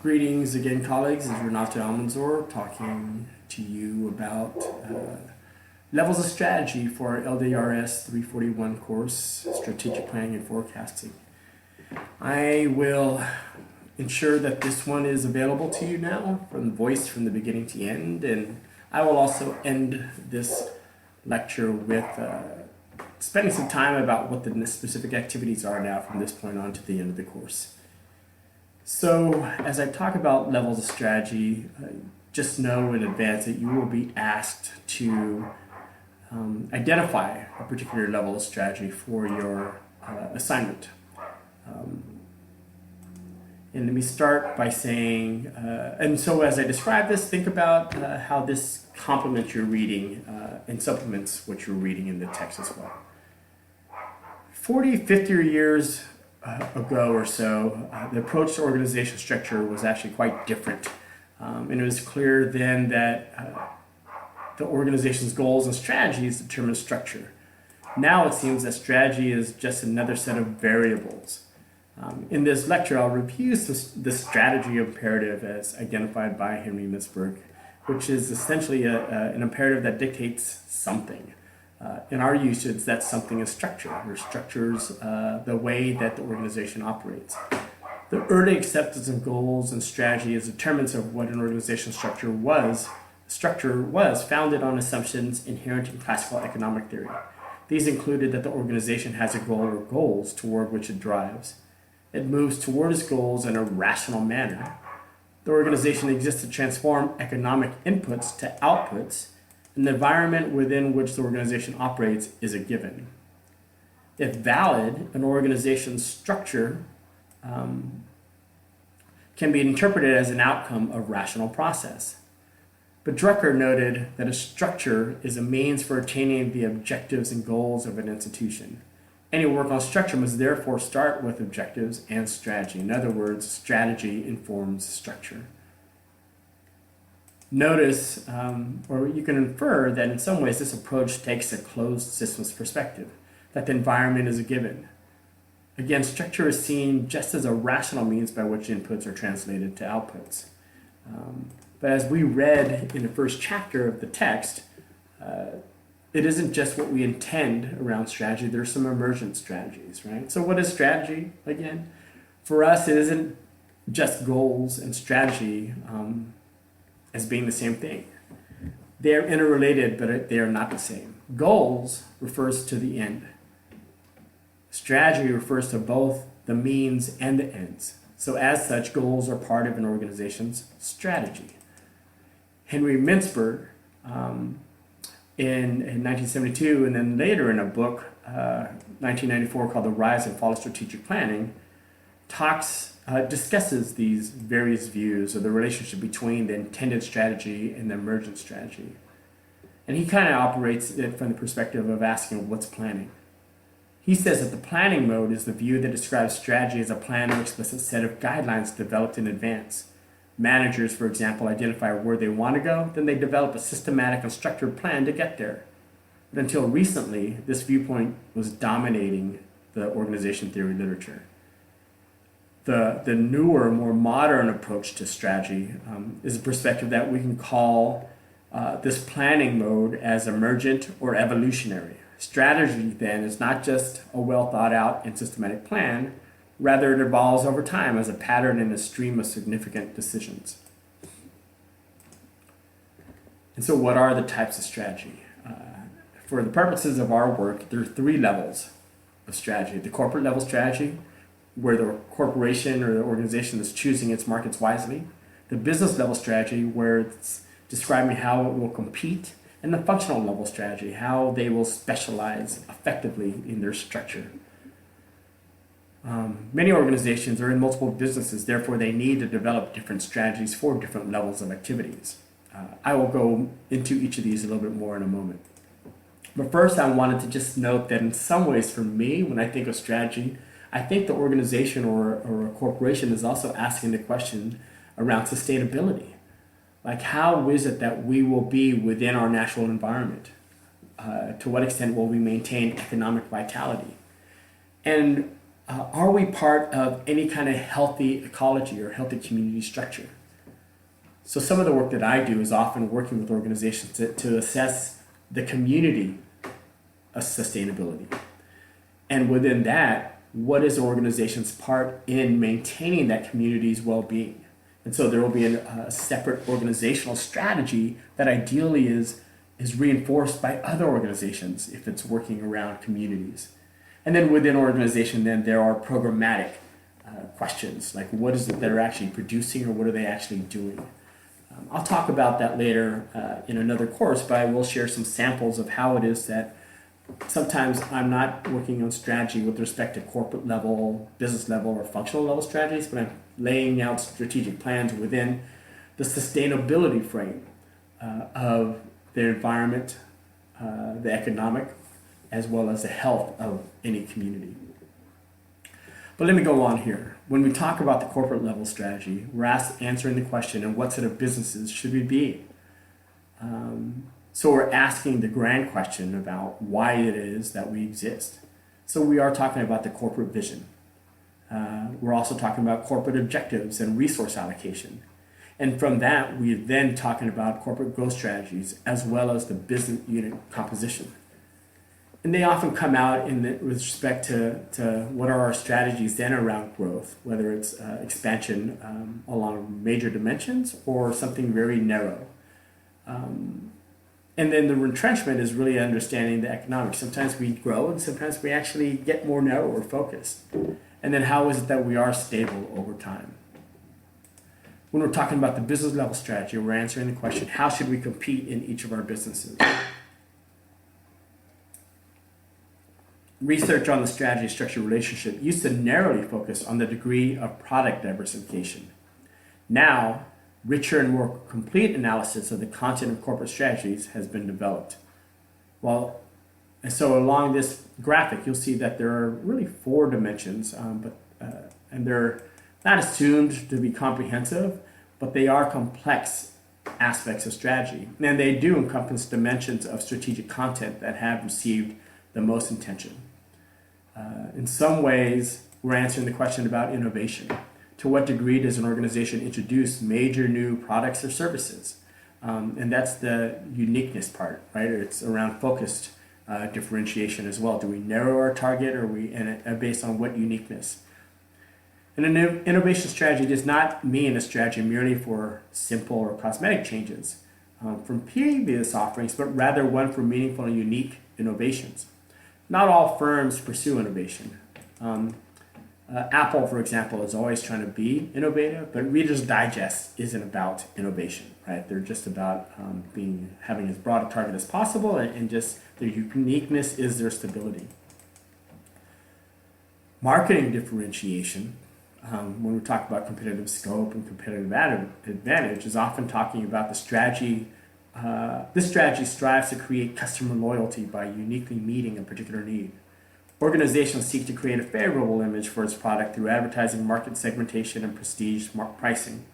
Greetings again, colleagues. It's Renato Almanzor talking to you about levels of strategy for our LDRS 341 course, Strategic Planning and Forecasting. I will ensure that this one is available to you now from the voice from the beginning to end, and I will also end this lecture with spending some time about what the specific activities are now from this point on to the end of the course. So, as I talk about levels of strategy, just know in advance that you will be asked to identify a particular level of strategy for your assignment. And let me start by saying, and so as I describe this, think about how this complements your reading and supplements what you're reading in the text as well. 40, 50 years ago or so, the approach to organization structure was actually quite different. And it was clear then that the organization's goals and strategies determine structure. Now it seems that strategy is just another set of variables. In this lecture, I'll review the strategy imperative as identified by Henry Mintzberg, which is essentially an imperative that dictates something. In our usage, that something is structure, or structures the way that the organization operates. The early acceptance of goals and strategy as determinants of what an organization's structure was founded on assumptions inherent in classical economic theory. These included that the organization has a goal or goals toward which it drives. It moves toward its goals in a rational manner. The organization exists to transform economic inputs to outputs, and the environment within which the organization operates is a given. If valid, an organization's structure can be interpreted as an outcome of rational process. But Drucker noted that a structure is a means for attaining the objectives and goals of an institution. Any work on structure must therefore start with objectives and strategy. In other words, strategy informs structure. Notice, or you can infer that in some ways this approach takes a closed systems perspective, that the environment is a given. Again, structure is seen just as a rational means by which inputs are translated to outputs. But as we read in the first chapter of the text, it isn't just what we intend around strategy. There's some emergent strategies, right? So what is strategy, again? For us, it isn't just goals and strategy as being the same thing. They're interrelated, but they are not the same. Goals refers to the end. Strategy refers to both the means and the ends. So as such, goals are part of an organization's strategy. Henry Mintzberg, in 1972, and then later in a book, 1994, called The Rise and Fall of Strategic Planning, discusses these various views of the relationship between the intended strategy and the emergent strategy. And he kind of operates it from the perspective of asking, what's planning? He says that the planning mode is the view that describes strategy as a plan or explicit set of guidelines developed in advance. Managers, for example, identify where they want to go, then they develop a systematic and structured plan to get there. But until recently, this viewpoint was dominating the organization theory literature. The newer, more modern approach to strategy is a perspective that we can call this planning mode as emergent or evolutionary. Strategy, then, is not just a well thought out and systematic plan. Rather, it evolves over time as a pattern in a stream of significant decisions. And so what are the types of strategy? For the purposes of our work, there are three levels of strategy. The corporate level strategy, where the corporation or the organization is choosing its markets wisely. The business level strategy, where it's describing how it will compete. And the functional level strategy, how they will specialize effectively in their structure. Many organizations are in multiple businesses, therefore they need to develop different strategies for different levels of activities. I will go into each of these a little bit more in a moment. But first I wanted to just note that in some ways for me, when I think of strategy, I think the organization or a corporation is also asking the question around sustainability. Like, how is it that we will be within our natural environment? To what extent will we maintain economic vitality? And Are we part of any kind of healthy ecology or healthy community structure? So some of the work that I do is often working with organizations to assess the community of sustainability. And within that, what is the organization's part in maintaining that community's well-being? And so there will be a separate organizational strategy that ideally is reinforced by other organizations if it's working around communities. And then within organization, then there are programmatic questions, like what is it they're actually producing or what are they actually doing? I'll talk about that later in another course, but I will share some samples of how it is that sometimes I'm not working on strategy with respect to corporate level, business level, or functional level strategies, but I'm laying out strategic plans within the sustainability frame of the environment, the economic, as well as the health of any community. But let me go on here. When we talk about the corporate level strategy, we're answering the question, and what set of businesses should we be? So we're asking the grand question about why it is that we exist. So we are talking about the corporate vision. We're also talking about corporate objectives and resource allocation. And from that, we're then talking about corporate growth strategies as well as the business unit composition. And they often come out with respect to what are our strategies then around growth, whether it's expansion along major dimensions or something very narrow. And then the retrenchment is really understanding the economics. Sometimes we grow and sometimes we actually get more narrow or focused. And then how is it that we are stable over time? When we're talking about the business level strategy, we're answering the question, how should we compete in each of our businesses? Research on the strategy-structure relationship used to narrowly focus on the degree of product diversification. Now, richer and more complete analysis of the content of corporate strategies has been developed. And so along this graphic, you'll see that there are really 4 dimensions, and they're not assumed to be comprehensive, but they are complex aspects of strategy. And they do encompass dimensions of strategic content that have received the most attention. In some ways, we're answering the question about innovation. To what degree does an organization introduce major new products or services? And that's the uniqueness part, right? It's around focused differentiation as well. Do we narrow our target, or based on what uniqueness? And an innovation strategy does not mean a strategy merely for simple or cosmetic changes from previous offerings, but rather one for meaningful and unique innovations. Not all firms pursue innovation. Apple, for example, is always trying to be innovative, but Reader's Digest isn't about innovation, right? They're just about having as broad a target as possible, and just their uniqueness is their stability. Marketing differentiation, when we talk about competitive scope and competitive advantage, is often talking about the strategy. This strategy strives to create customer loyalty by uniquely meeting a particular need. Organizations seek to create a favorable image for its product through advertising, market segmentation, and prestige pricing.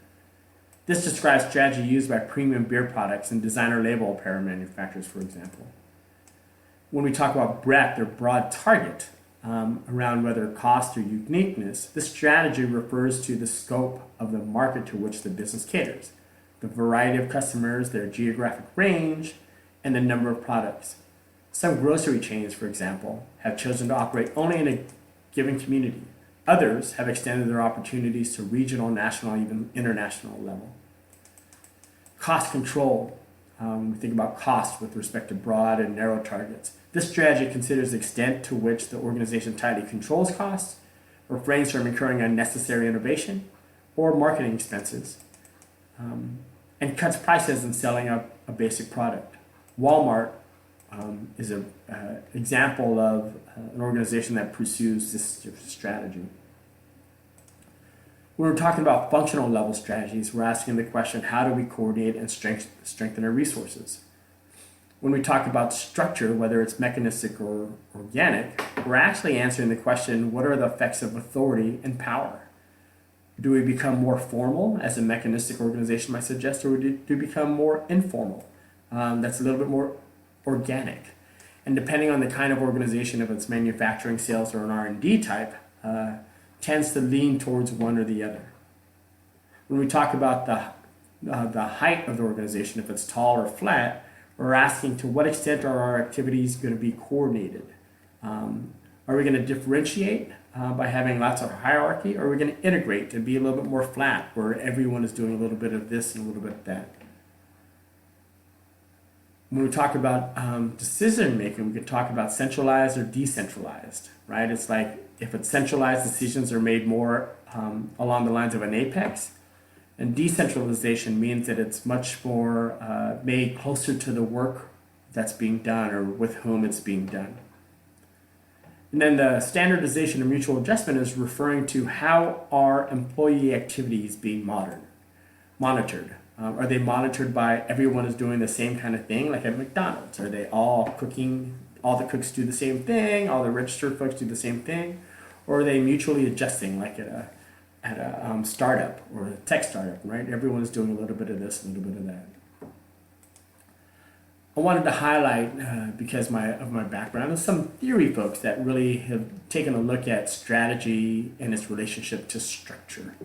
This describes strategy used by premium beer products and designer label apparel manufacturers, for example. When we talk about breadth or broad target around whether cost or uniqueness, this strategy refers to the scope of the market to which the business caters, the variety of customers, their geographic range, and the number of products. Some grocery chains, for example, have chosen to operate only in a given community. Others have extended their opportunities to regional, national, even international level. Cost control. We think about cost with respect to broad and narrow targets. This strategy considers the extent to which the organization tightly controls costs, refrains from incurring unnecessary innovation or marketing expenses, and cuts prices in selling a basic product. Walmart is an example of an organization that pursues this strategy. When we're talking about functional level strategies, we're asking the question, how do we coordinate and strengthen our resources? When we talk about structure, whether it's mechanistic or organic, we're actually answering the question, what are the effects of authority and power? Do we become more formal, as a mechanistic organization might suggest, or do we become more informal? That's a little bit more organic. And depending on the kind of organization, if it's manufacturing, sales, or an R&D type, tends to lean towards one or the other. When we talk about the height of the organization, if it's tall or flat, we're asking to what extent are our activities going to be coordinated? Are we going to differentiate by having lots of hierarchy, or are we going to integrate to be a little bit more flat, where everyone is doing a little bit of this and a little bit of that? When we talk about decision making, we can talk about centralized or decentralized, right? It's like if it's centralized, decisions are made more along the lines of an apex, and decentralization means that it's much more made closer to the work that's being done or with whom it's being done. And then the standardization or mutual adjustment is referring to how are employee activities being monitored. Are they monitored by everyone is doing the same kind of thing, like at McDonald's? Are they all cooking, all the cooks do the same thing, all the registered folks do the same thing? Or are they mutually adjusting, like at a startup or a tech startup, right? Everyone is doing a little bit of this, a little bit of that. I wanted to highlight, because of my background, there's some theory folks that really have taken a look at strategy and its relationship to structure.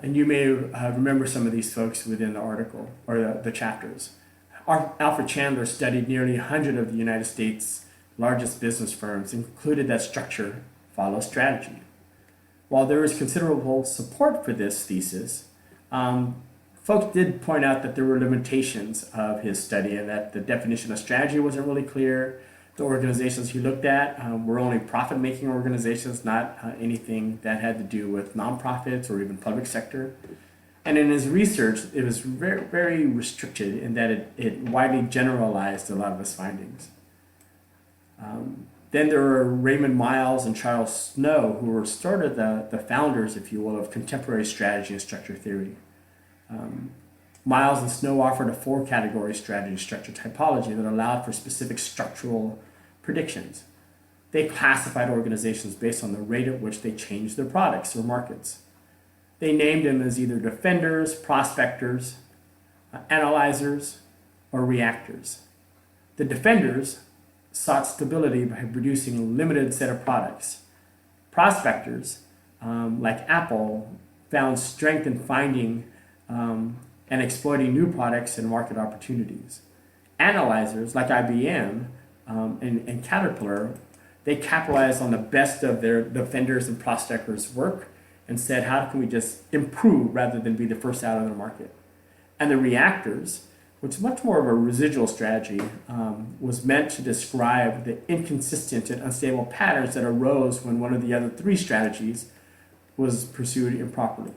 And you may remember some of these folks within the article or the chapters. Alfred Chandler studied nearly 100 of the United States' largest business firms and concluded that structure follows strategy. While there is considerable support for this thesis, folks did point out that there were limitations of his study and that the definition of strategy wasn't really clear. The organizations he looked at were only profit-making organizations, not anything that had to do with nonprofits or even public sector. And in his research, it was very, very restricted in that it widely generalized a lot of his findings. Then there were Raymond Miles and Charles Snow, who were sort of the founders, if you will, of contemporary strategy and structure theory. Miles and Snow offered a 4-category strategy structure typology that allowed for specific structural predictions. They classified organizations based on the rate at which they changed their products or markets. They named them as either defenders, prospectors, analyzers, or reactors. The defenders sought stability by producing a limited set of products. Prospectors, like Apple, found strength in finding and exploiting new products and market opportunities. Analyzers, like IBM and Caterpillar, they capitalized on the best of their defenders and prospectors' work and said, how can we just improve rather than be the first out of the market? And the reactors, which is much more of a residual strategy, was meant to describe the inconsistent and unstable patterns that arose when one of the other 3 strategies was pursued improperly.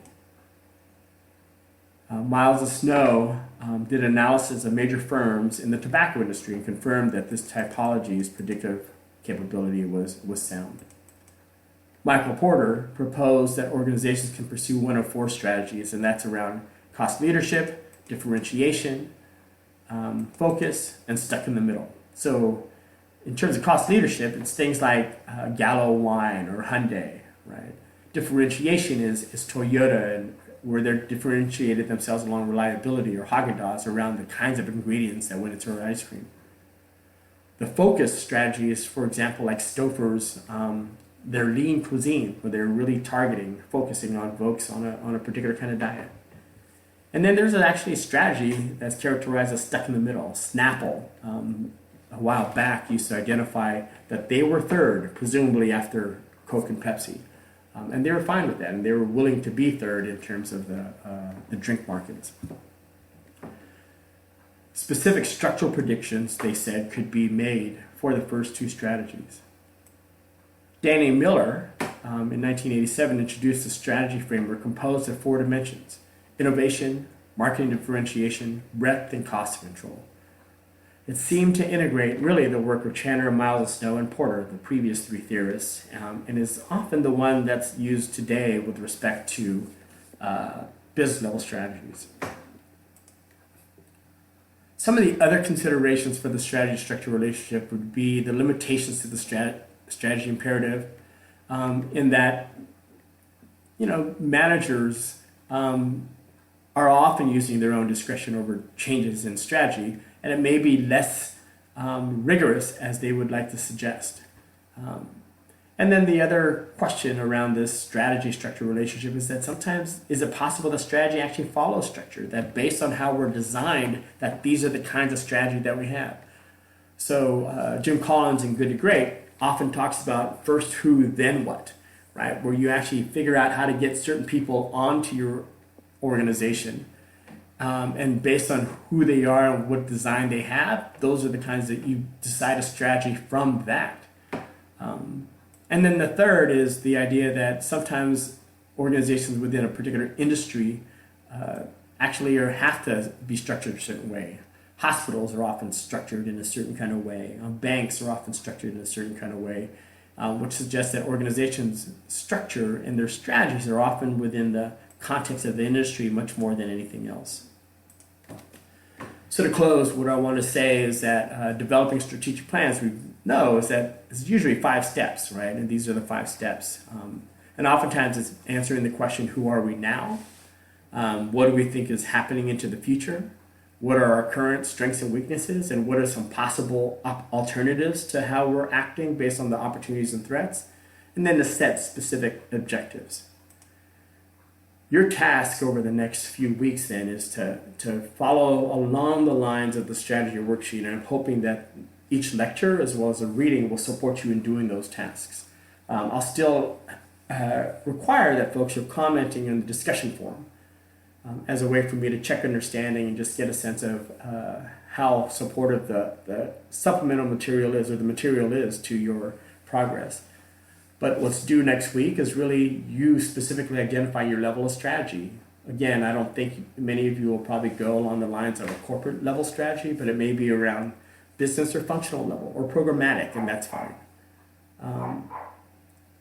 Miles and Snow did analysis of major firms in the tobacco industry and confirmed that this typology's predictive capability was sound. Michael Porter proposed that organizations can pursue one of 4 strategies, and that's around cost leadership, differentiation, focus, and stuck in the middle. So in terms of cost leadership, it's things like Gallo Wine or Hyundai, right? Differentiation is Toyota, and where they differentiated themselves along reliability, or Haagen-Dazs around the kinds of ingredients that went into their ice cream. The focus strategy is, for example, like Stouffer's, their lean cuisine, where they're really focusing on folks on a particular kind of diet. And then there's actually a strategy that's characterized as stuck in the middle. Snapple, a while back, used to identify that they were third, presumably after Coke and Pepsi. And they were fine with that, and they were willing to be third in terms of the drink markets. Specific structural predictions, they said, could be made for the first 2 strategies. Danny Miller, in 1987, introduced a strategy framework composed of 4 dimensions: innovation, marketing differentiation, breadth, and cost control. It seemed to integrate really the work of Chandler, Miles, Snow, and Porter, the previous 3 theorists, and is often the one that's used today with respect to business level strategies. Some of the other considerations for the strategy-structure relationship would be the limitations to the strategy imperative, in that, managers are often using their own discretion over changes in strategy, and it may be less rigorous as they would like to suggest. And And then the other question around this strategy-structure relationship is that sometimes is it possible that strategy actually follows structure, that based on how we're designed, that these are the kinds of strategy that we have. So Jim Collins in Good to Great often talks about first who, then what, right? Where you actually figure out how to get certain people onto your organization. And based on who they are and what design they have, those are the kinds that you decide a strategy from that. And then the third is the idea that sometimes organizations within a particular industry actually have to be structured a certain way. Hospitals are often structured in a certain kind of way. Banks are often structured in a certain kind of way, which suggests that organizations' structure and their strategies are often within the context of the industry much more than anything else. So to close, what I want to say is that developing strategic plans, we know, is that it's usually 5 steps, right? And these are the 5 steps. And oftentimes it's answering the question, who are we now? What do we think is happening into the future? What are our current strengths and weaknesses? And what are some possible alternatives to how we're acting based on the opportunities and threats? And then to set specific objectives. Your task over the next few weeks then is to follow along the lines of the strategy worksheet, and I'm hoping that each lecture as well as a reading will support you in doing those tasks. I'll still require that folks are commenting in the discussion forum as a way for me to check understanding and just get a sense of how supportive the supplemental material is, or the material is, to your progress. But what's due next week is really you specifically identifying your level of strategy. Again, I don't think many of you will probably go along the lines of a corporate level strategy, but it may be around business or functional level or programmatic, and that's fine.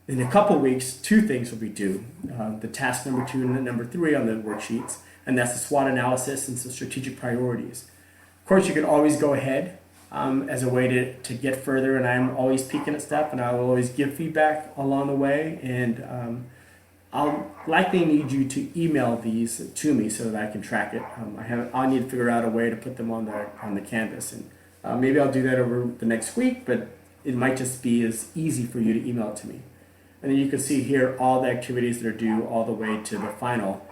In a couple of weeks, 2 things will be due. The task number 2 and number 3 on the worksheets, and that's the SWOT analysis and some strategic priorities. Of course, you can always go ahead as a way to get further, and I'm always peeking at stuff, and I will always give feedback along the way, and I'll likely need you to email these to me so that I can track it. I need to figure out a way to put them on the canvas, and maybe I'll do that over the next week, but it might just be as easy for you to email it to me. And then you can see here all the activities that are due all the way to the final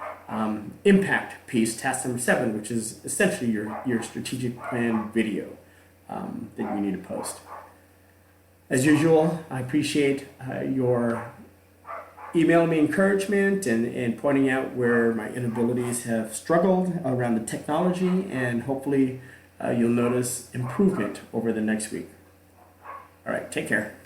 impact piece, task number 7, which is essentially your strategic plan video that you need to post. As usual, I appreciate your emailing me encouragement and pointing out where my inabilities have struggled around the technology, and hopefully you'll notice improvement over the next week. All right, take care.